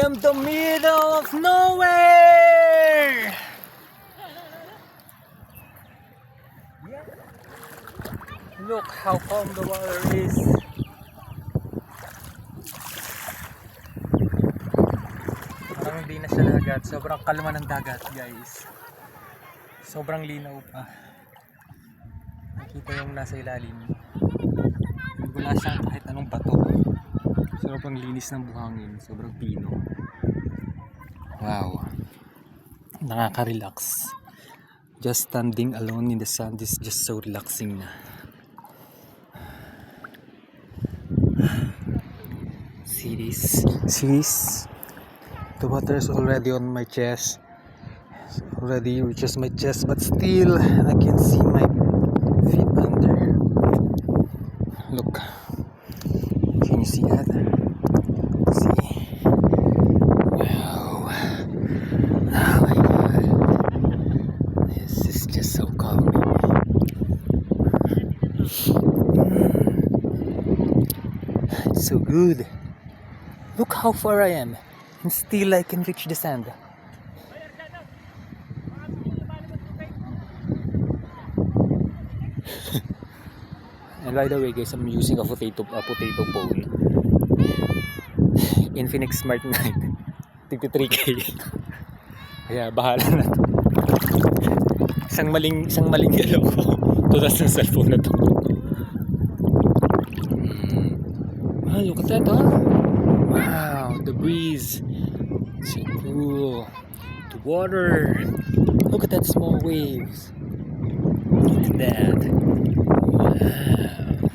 am the middle of nowhere. Look how calm the water is. Parang hindi na siya dagat. Sobrang kalma ng dagat, guys. Sobrang linaw pa. Nakita yung nasa ilalim. Wala siyang kahit anong bato. Sobrang linis ng buhangin. Sobrang pino. Wow. Nakaka-relax. Just standing alone in the sun is just so relaxing na. See this? See this? The water is already on my chest. Already reaches my chest, but still I can see my feet under. Look. Can you see that? See? Wow. Oh my god. This is just so calming. It's so good. Look how far I am, and still I can reach the sand. And by the way, guys, I'm using a potato phone. Infinix Smart 9. 53K. Kaya bahala na to. Isang maling galaw ko. Tutas ng cellphone na to. Ah, look at that, huh? Wow, the breeze. So cool. The water. Look at that small waves. Look at that. Wow.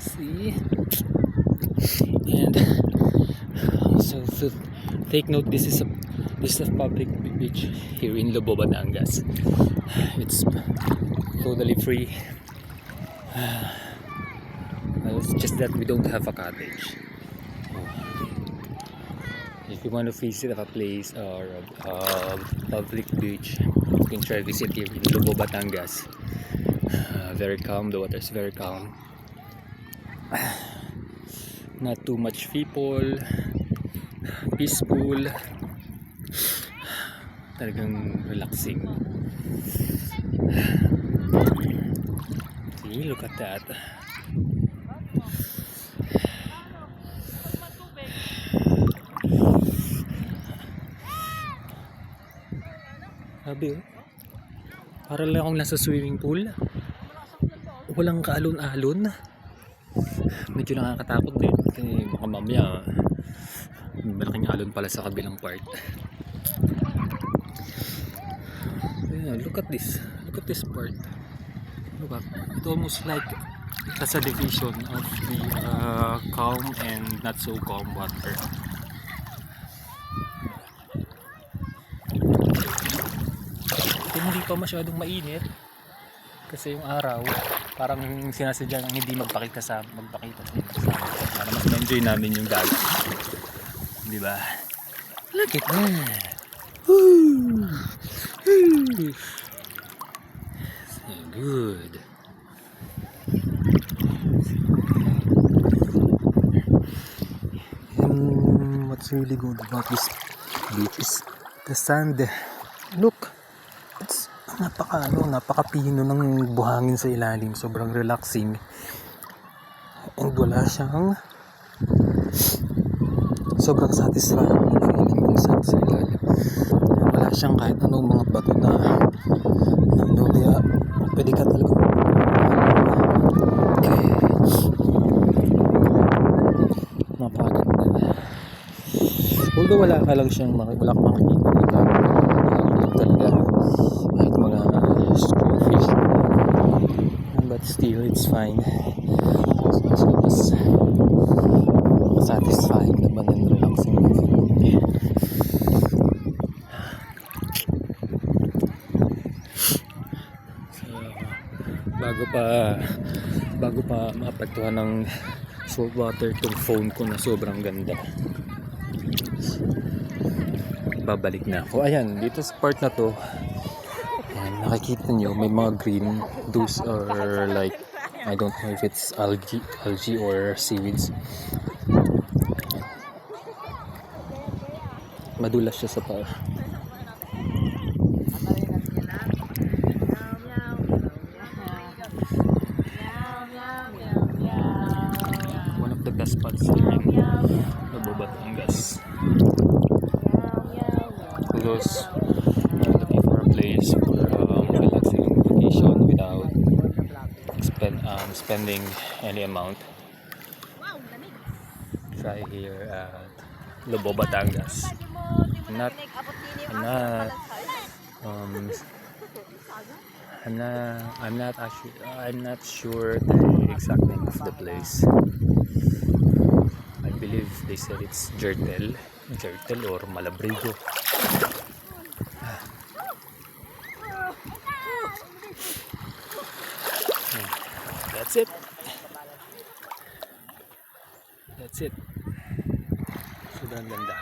See? And also take note, this is a public beach here in Lobo, Batangas. It's totally free. It's just that we don't have a cottage. If you want to visit a place or a public beach, you can try visit here in Lobo, Batangas. Very calm, the water is very calm. Not too much people, peaceful, talagang relaxing. See, look at that. Sabi, para lang akong nasa swimming pool. Walang kaalon-alon. Medyo nakakatakot din. Kasi baka mamaya malaking alon pala sa kabilang part. Yeah, look at this. Look at this part. Look at, it's almost like that's a division of the calm and not so calm water. Hindi pa masyadong mainit kasi yung araw parang sinasadya ng hindi magpakita sa para mas ma-enjoy namin yung dagat, di ba? Look at that. Woo! Woo! So good. And what's really good about this beach is the sand. Look, it's napaka-pino ng buhangin sa ilalim. Sobrang relaxing. And wala siyang sobrang satisfying feeling ng sand sa ilalim. Wala siyang kahit anong mga bato na kaya pwede ka talaga napakaganda. Although wala ka lang makikita talaga kahit mga schoolfish, but still it's fine. So mas satisfying naman and relaxing. So bago pa maapektuhan ng salt water tong phone ko na sobrang ganda, babalik na ako. Ayan, dito sa part na to, ayan, nakikita nyo may mga green. Those are like, I don't know if it's algae or seaweeds. Madulas siya sa paa. One of the best spots here in Labo, Batangas. For those looking for a place for relaxing vacation without spending any amount, try here at Labo, Batangas. I'm not um I'm not sure the exact name of the place. I believe they said it's Jertel or Malabrigo. That's it. Sobrang ganda.